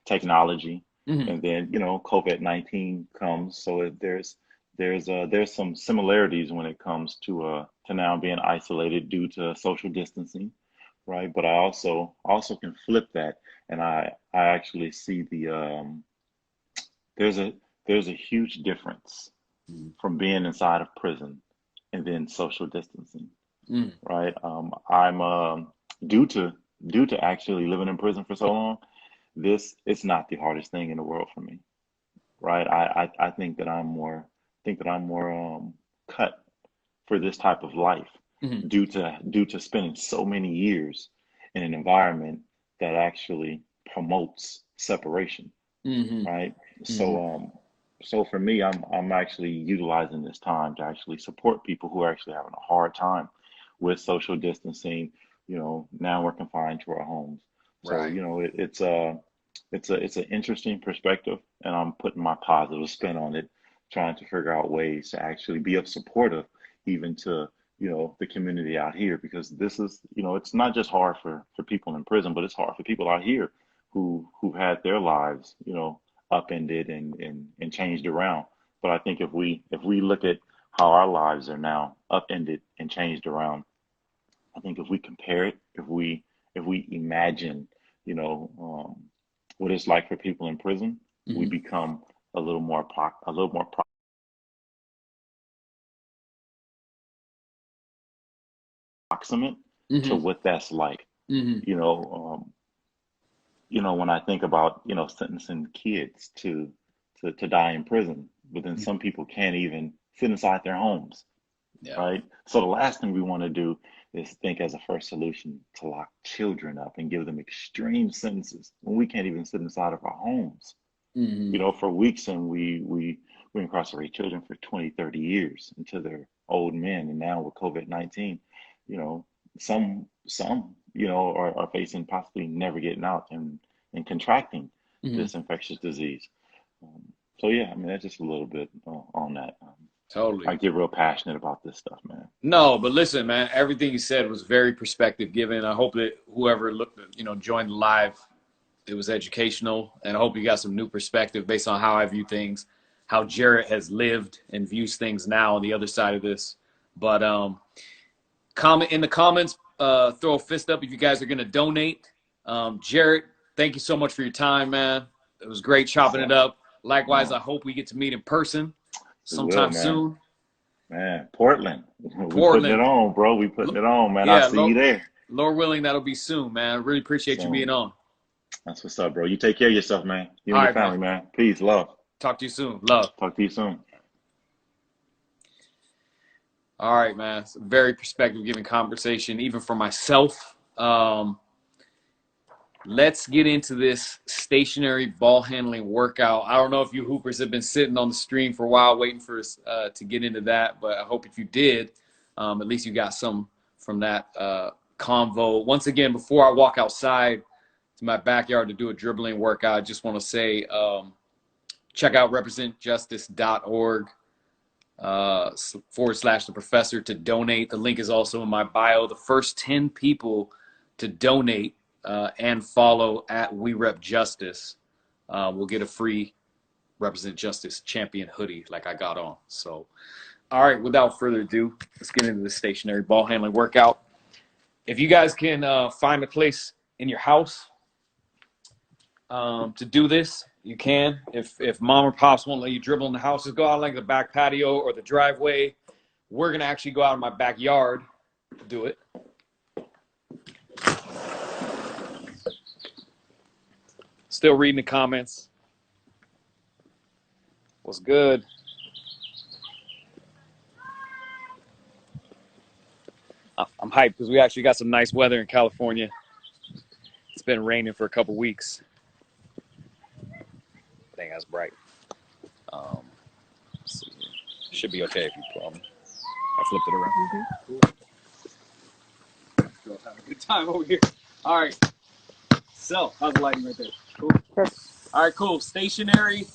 technology, Hmm. and then COVID-19 comes. So there's some similarities when it comes to now being isolated due to social distancing, right? But I also can flip that, and I actually see there's a there's a huge difference from being inside of prison and then social distancing, Mm. right? I'm due to due to actually living in prison for so long, this it's not the hardest thing in the world for me, right? I think that I'm more cut for this type of life Hmm. due to spending so many years in an environment that actually promotes separation, Hmm. right? Hmm. So for me, I'm actually utilizing this time to actually support people who are actually having a hard time with social distancing. Now we're confined to our homes. So, Right. it's an interesting perspective, and I'm putting my positive spin on it, trying to figure out ways to actually be of supportive even to, the community out here, because this is, it's not just hard for people in prison, but it's hard for people out here who've had their lives, upended and changed around. But I think if we look at how our lives are now upended and changed around, I think if we compare it, if we imagine, you know, what it's like for people in prison, we Hmm. become a little more proximate to Hmm. what that's like. Hmm. You know, when I think about, sentencing kids to die in prison, but then some people can't even sit inside their homes, Yeah. right? So the last thing we want to do is think as a first solution to lock children up and give them extreme sentences when we can't even sit inside of our homes, Hmm. for weeks, and we incarcerate children for 20, 30 years until they're old men. And now with COVID-19, you know, some, are facing possibly never getting out and contracting Hmm. this infectious disease. Um, so yeah, I mean, that's just a little bit on that. Totally. I get real passionate about this stuff, man. No, but listen, man, everything you said was very perspective giving. I hope that whoever joined the live, it was educational, and I hope you got some new perspective based on how I view things, how Jarrett has lived and views things now on the other side of this. But comment in the comments, throw a fist up if you guys are going to donate. Jarrett, thank you so much for your time, man. It was great chopping it up. Likewise, I hope we get to meet in person sometime soon. Man, Portland. We putting it on, bro. We putting it on, man. Yeah, I'll see you there. Lord willing, that'll be soon, man. Really appreciate you being on. That's what's up, bro. You take care of yourself, man. You and your family, man. Peace, love. Talk to you soon. Love. Talk to you soon. All right, man. It's a very perspective-giving conversation, even for myself. Let's get into this stationary ball handling workout. I don't know if you hoopers have been sitting on the stream for a while waiting for us to get into that, but I hope if you did, at least you got some from that convo. Once again, before I walk outside to my backyard to do a dribbling workout, I just want to say check out representjustice.org /the professor to donate. The link is also in my bio. The first 10 people to donate and follow at We Rep Justice will get a free Represent Justice champion hoodie like I got on. So, all right, without further ado, let's get into the stationary ball handling workout. If you guys can find a place in your house to do this, you can. If mom or pops won't let you dribble in the house, just go out like the back patio or the driveway. We're going to actually go out in my backyard to do it. Still reading the comments. What's good? I'm hyped because we actually got some nice weather in California. It's been raining for a couple weeks. Dang, that's bright. Let's see. Should be okay if you put them. I flipped it around. Cool. Girls having a good time over here. All right. So, how's the lighting right there? Cool. All right, cool. Stationary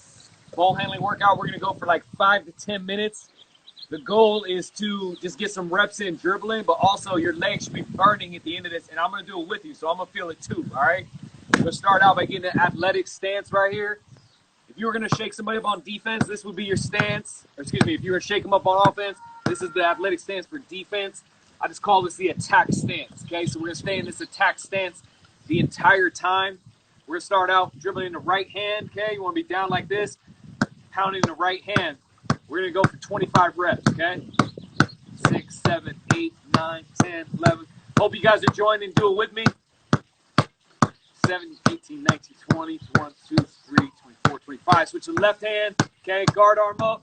ball handling workout. We're going to go for like 5 to 10 minutes. The goal is to just get some reps in dribbling, but also your legs should be burning at the end of this. And I'm going to do it with you, so I'm going to feel it too, all right? We're going to start out by getting an athletic stance right here. If you were going to shake somebody up on defense, this would be your stance. Or excuse me, if you were to shake them up on offense, this is the athletic stance for defense. I just call this the attack stance, okay? So we're going to stay in this attack stance the entire time. We're going to start out dribbling in the right hand, okay? You want to be down like this, pounding in the right hand. We're going to go for 25 reps, okay? 6, 7, 8, 9, 10, 11. Hope you guys are joining and do it with me. 17, 18, 19, 20, 1, 2, 3, 24, 25. Switch to the left hand, okay? Guard arm up.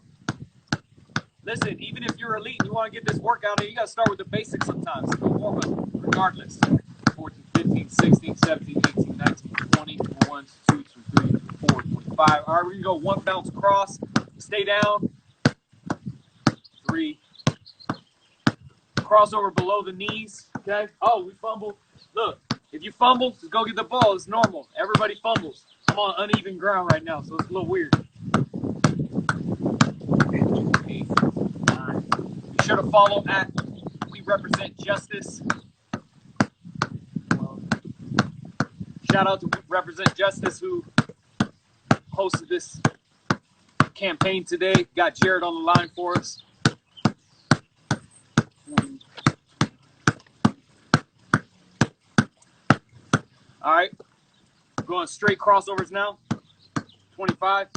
Listen, even if you're elite and you want to get this workout in, you got to start with the basics sometimes. Go warm up regardless. 14, 15, 16, 17, 18, 19, 20, 1, 2, 3, 4, 25. All right, we're going to go one bounce across. Stay down. 3. Crossover below the knees, okay? Oh, we fumbled. Look, if you fumble, just go get the ball. It's normal. Everybody fumbles. I'm on uneven ground right now, so it's a little weird. 8, 9. Be sure to follow at We Represent Justice. Shout out to Represent Justice who hosted this campaign today. Got Jarrett on the line for us. All right, going straight crossovers now. 25.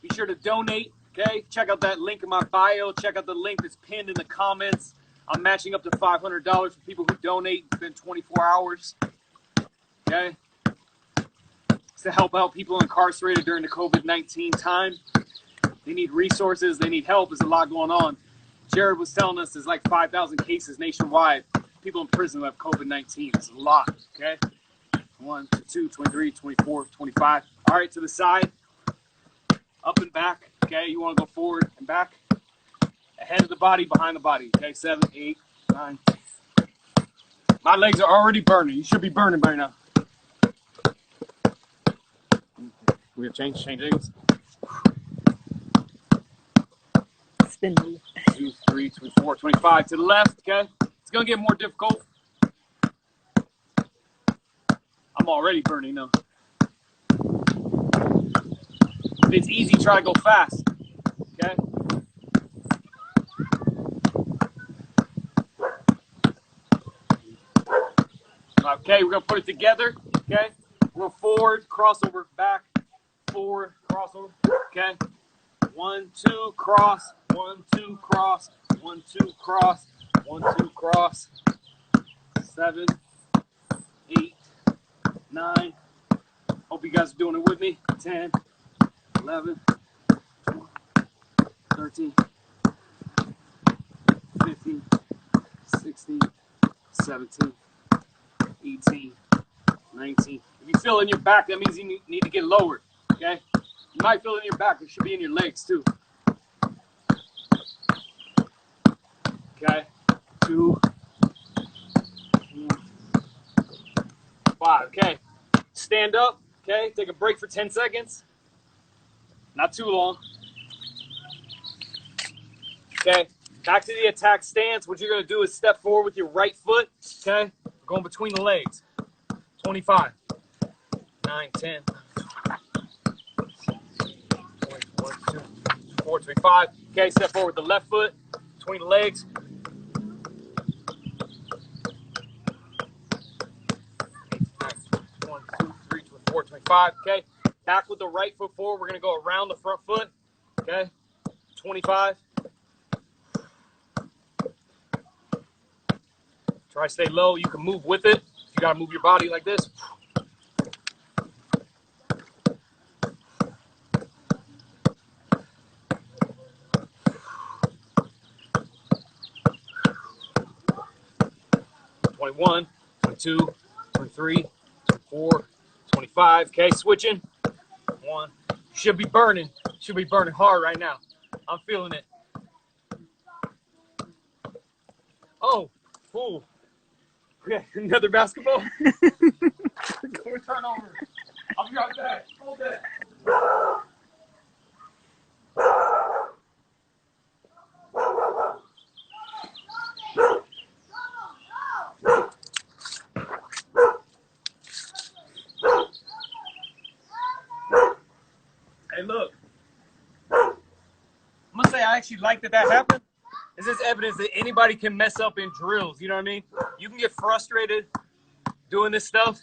Be sure to donate, okay? Check out that link in my bio. Check out the link that's pinned in the comments. I'm matching up to $500 for people who donate within 24 hours, okay? It's to help out people incarcerated during the COVID-19 time. They need resources. They need help. There's a lot going on. Jarrett was telling us there's like 5,000 cases nationwide. People in prison who have COVID-19. It's a lot, okay? 1, 2, 23, 24, 25. All right, to the side. Up and back, okay? You want to go forward and back. Ahead of the body, behind the body, okay? 7, 8, 9. My legs are already burning. You should be burning by now. We have change things. Spindly. 22, 23, 24, 25 to the left, okay? It's gonna get more difficult. I'm already burning though. If it's easy, try to go fast, okay? Okay, we're gonna put it together, okay? We're forward, crossover, back, forward, crossover, okay? 1, 2, cross, 1, 2, cross, 1, 2, cross, 1, 2, cross, 7, 8, 9. Hope you guys are doing it with me. 10, 11, 12, 13, 15, 16, 17, 18, 19. If you feel in your back, that means you need to get lowered, okay? You might feel it in your back. It should be in your legs, too. Okay? 2, 5. Okay. Stand up. Okay? Take a break for 10 seconds. Not too long. Okay? Back to the attack stance. What you're going to do is step forward with your right foot. Okay? Going between the legs. 25. 9, 10. 21, 2, 4, 25. Okay, step forward with the left foot between the legs. One, 2, 3, 4, 25. Okay, back with the right foot forward. We're gonna go around the front foot. Okay, 25. Try to stay low. You can move with it. You gotta move your body like this. 21, 22, 23, 24, 25. Okay, switching. 1. Should be burning. Should be burning hard right now. I'm feeling it. Oh, ooh. Okay, another basketball. Go turnover. I'll be right back. Hold that. Hey, look. I'm gonna say I actually like that happened. This is evidence that anybody can mess up in drills. You know what I mean? You can get frustrated doing this stuff.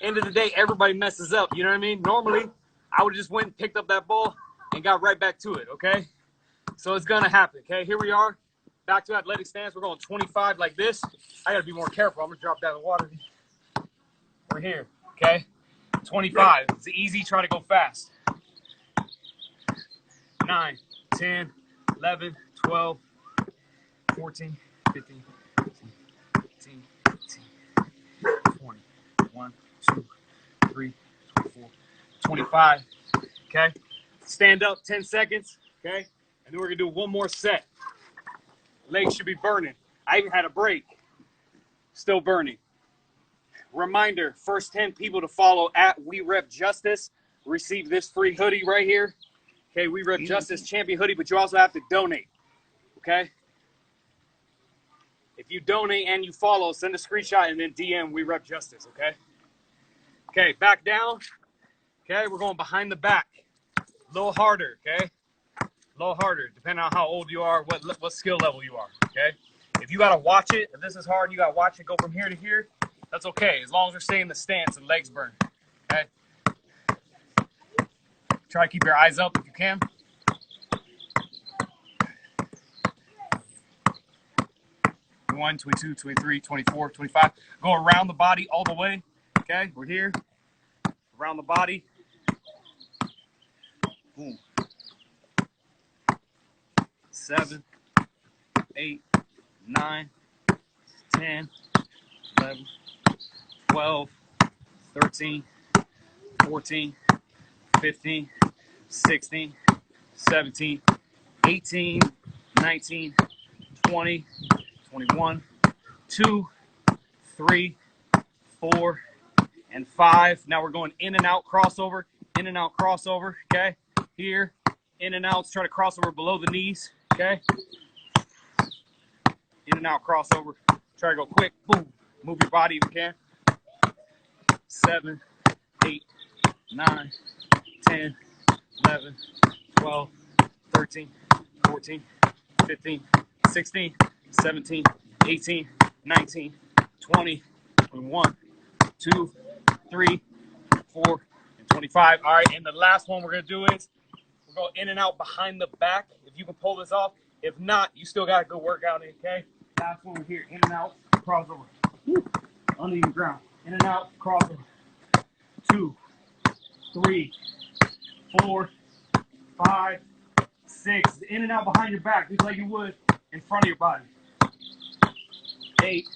End of the day, everybody messes up. You know what I mean? Normally, I would just went and picked up that ball and got right back to it. Okay? So it's gonna happen. Okay? Here we are. Back to athletic stance. We're going 25 like this. I gotta be more careful. I'm gonna drop down the water. We're here. Okay? 25. It's easy. Try to go fast. 9, 10, 11, 12, 14, 15, 16, 18, 19, 20, 1, 2, 3, 24, 25. Okay? Stand up 10 seconds. Okay? And then we're going to do one more set. Legs should be burning. I even had a break. Still burning. Reminder, first 10 people to follow at We Rep Justice receive this free hoodie right here. Okay, We Rep Justice Champion hoodie, but you also have to donate. Okay? If you donate and you follow, send a screenshot and then DM We Rep Justice, okay? Okay, back down. Okay, we're going behind the back. A little harder, okay? A little harder, depending on how old you are, what skill level you are, okay? If you got to watch it, if this is hard and you got to watch it go from here to here, that's okay, as long as we're staying in the stance and legs burn, okay? Try to keep your eyes up if you can. One, 22, 23, 24, 25. Go around the body all the way. Okay, we're here. Around the body. Boom. 7, 8, 9, 10, 11, 12, 13, 14, 15, 16, 17, 18, 19, 20, 21, 2, 3, 4, and 5. Now we're going in and out crossover, okay? Here, in and out, try to cross over below the knees, okay? In and out crossover. Try to go quick. Boom. Move your body if you can. 7, 8, 9, 10, 11, 12, 13, 14, 15, 16, 17, 18, 19, 20, 21, 2, 3, 4, and 25. All right, and the last one we're going to do is we're going in and out behind the back. If you can pull this off. If not, you still got a good workout in, okay? Last one here, in and out, crossover. Woo. Uneven ground. In and out, crossover. 2, 3, 4, 5, 6. In and out behind your back, just like you would in front of your body. 8,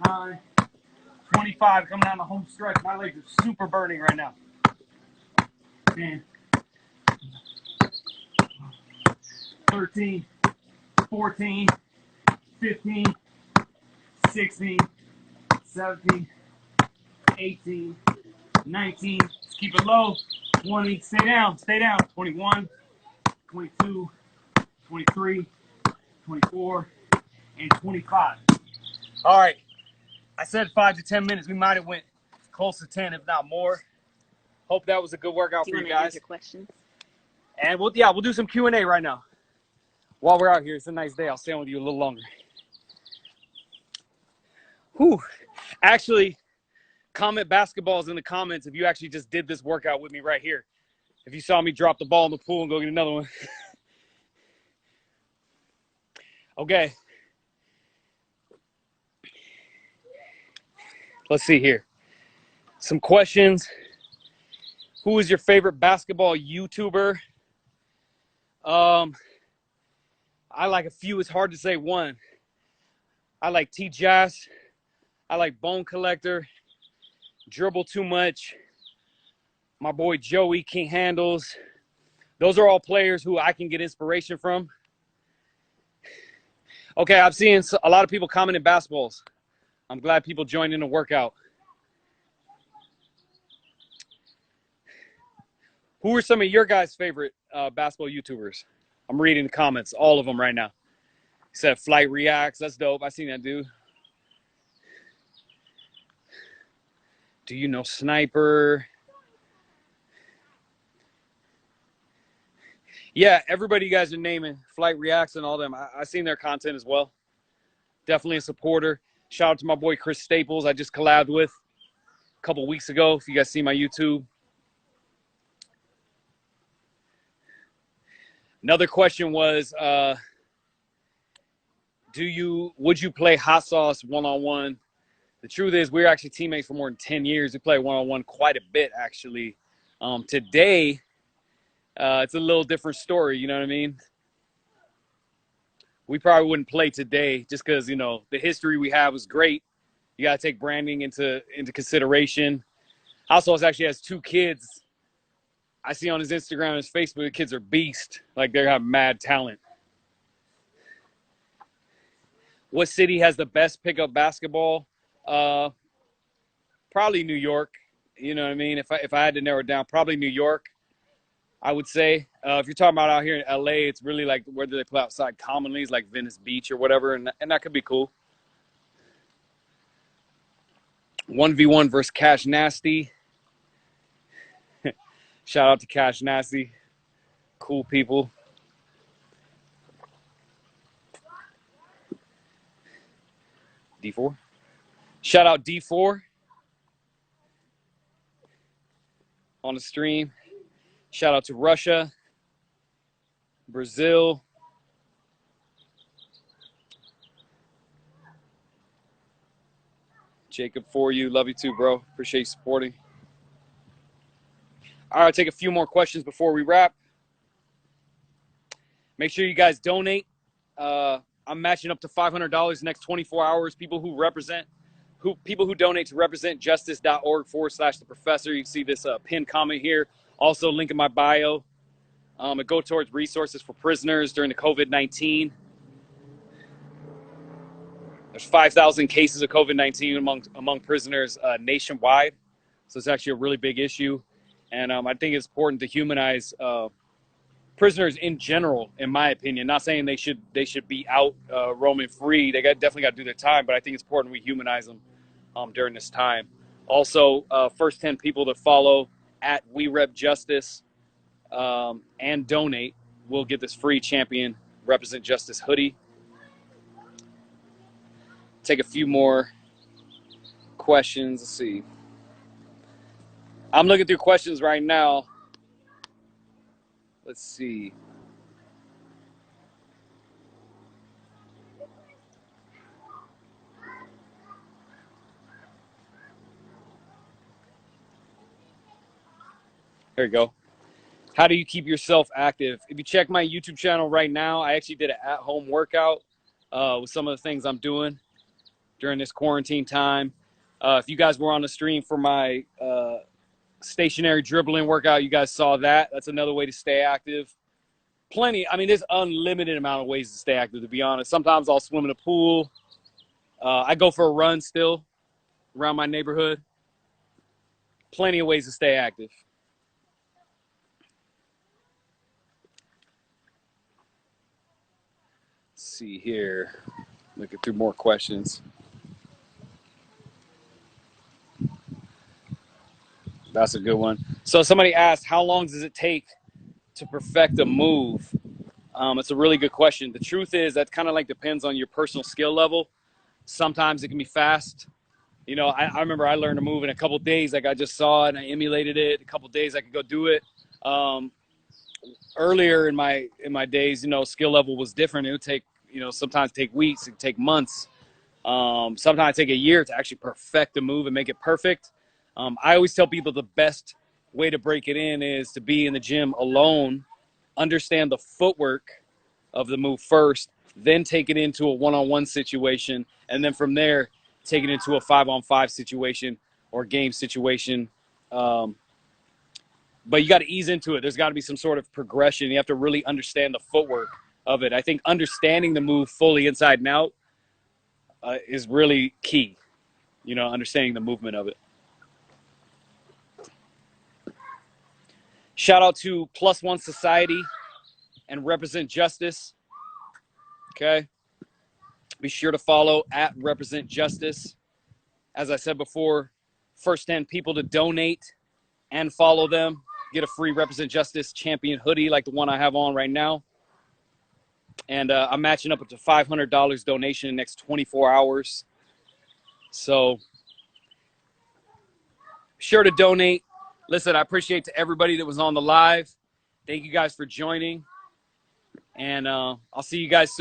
9, 25. Coming down the home stretch. My legs are super burning right now. 10, 13, 14, 15, 16, 17, 18, 19. Just keep it low. 20. Stay down. Stay down. 21, 22, 23, 24, and 25. All right. I said 5 to 10 minutes. We might have went close to 10, if not more. Hope that was a good workout for you guys. Answer questions? And we'll do some Q&A right now. While we're out here, it's a nice day. I'll stay on with you a little longer. Whew. Actually, comment basketballs in the comments if you actually just did this workout with me right here. If you saw me drop the ball in the pool and go get another one. Okay. Let's see here. Some questions. Who is your favorite basketball YouTuber? I like a few. It's hard to say one. I like T-Jazz. I like Bone Collector. Dribble Too Much. My boy Joey King Handles. Those are all players who I can get inspiration from. Okay, I've seen a lot of people commenting basketballs. I'm glad people joined in the workout. Who are some of your guys' favorite basketball YouTubers? I'm reading the comments, all of them right now. He said Flight Reacts. That's dope. I seen that dude. Do you know Sniper? Yeah, everybody you guys are naming, Flight Reacts and all them. I seen their content as well. Definitely a supporter. Shout out to my boy Chris Staples. I just collabed with a couple weeks ago. If you guys see my YouTube. Another question was, would you play Hot Sauce one-on-one? The truth is, we're actually teammates for more than 10 years. We play one-on-one quite a bit, actually. Today, it's a little different story, you know what I mean? We probably wouldn't play today just because, you know, the history we have was great. You got to take branding into consideration. Hot Sauce actually has 2 kids. I see on his Instagram and his Facebook, the kids are beast. Like, they have mad talent. What city has the best pickup basketball? Probably New York. You know what I mean? If I had to narrow it down, probably New York, I would say. If you're talking about out here in LA, it's really like where do they play outside commonly? It's like Venice Beach or whatever, and that could be cool. 1v1 versus Cash Nasty. Shout out to Cash Nasty. Cool people. D4. Shout out D4 on the stream. Shout out to Russia, Brazil. Jacob, for you. Love you too, bro. Appreciate you supporting. All right, take a few more questions before we wrap. Make sure you guys donate. I'm matching up to $500 next 24 hours. People who donate to representjustice.org/the professor. You can see this pinned comment here. Also, link in my bio. It go towards resources for prisoners during the COVID-19. There's 5,000 cases of COVID-19 among prisoners nationwide. So it's actually a really big issue. And I think it's important to humanize prisoners in general, in my opinion. Not saying they should be out roaming free. They definitely got to do their time, but I think it's important we humanize them during this time. Also, first 10 people to follow at We Rep Justice and donate will get this free Champion Represent Justice hoodie. Take a few more questions. Let's see. I'm looking through questions right now. Let's see. There you go. How do you keep yourself active? If you check my YouTube channel right now, I actually did an at-home workout with some of the things I'm doing during this quarantine time. If you guys were on the stream for my stationary dribbling workout, you guys saw that. That's another way to stay active. Plenty. I mean, there's unlimited amount of ways to stay active, to be honest. Sometimes I'll swim in a pool. I go for a run still around my neighborhood. Plenty of ways to stay active. Let's see here. Looking through more questions. That's a good one. So somebody asked, how long does it take to perfect a move? It's a really good question. The truth is that kind of like depends on your personal skill level. Sometimes it can be fast. You know, I remember I learned a move in a couple days. Like I just saw it and I emulated it. A couple days I could go do it. Earlier in my days, you know, skill level was different. It would take, you know, sometimes take weeks, it could take months. Sometimes take a year to actually perfect the move and make it perfect. I always tell people the best way to break it in is to be in the gym alone, understand the footwork of the move first, then take it into a one-on-one situation, and then from there, take it into a 5-on-5 situation or game situation. But you got to ease into it. There's got to be some sort of progression. You have to really understand the footwork of it. I think understanding the move fully inside and out is really key, you know, understanding the movement of it. Shout out to Plus One Society and Represent Justice. Okay. Be sure to follow at Represent Justice. As I said before, first 10 people to donate and follow them get a free Represent Justice Champion hoodie like the one I have on right now. And I'm matching up to $500 donation in the next 24 hours. So sure to donate. Listen, I appreciate to everybody that was on the live. Thank you guys for joining. And I'll see you guys soon.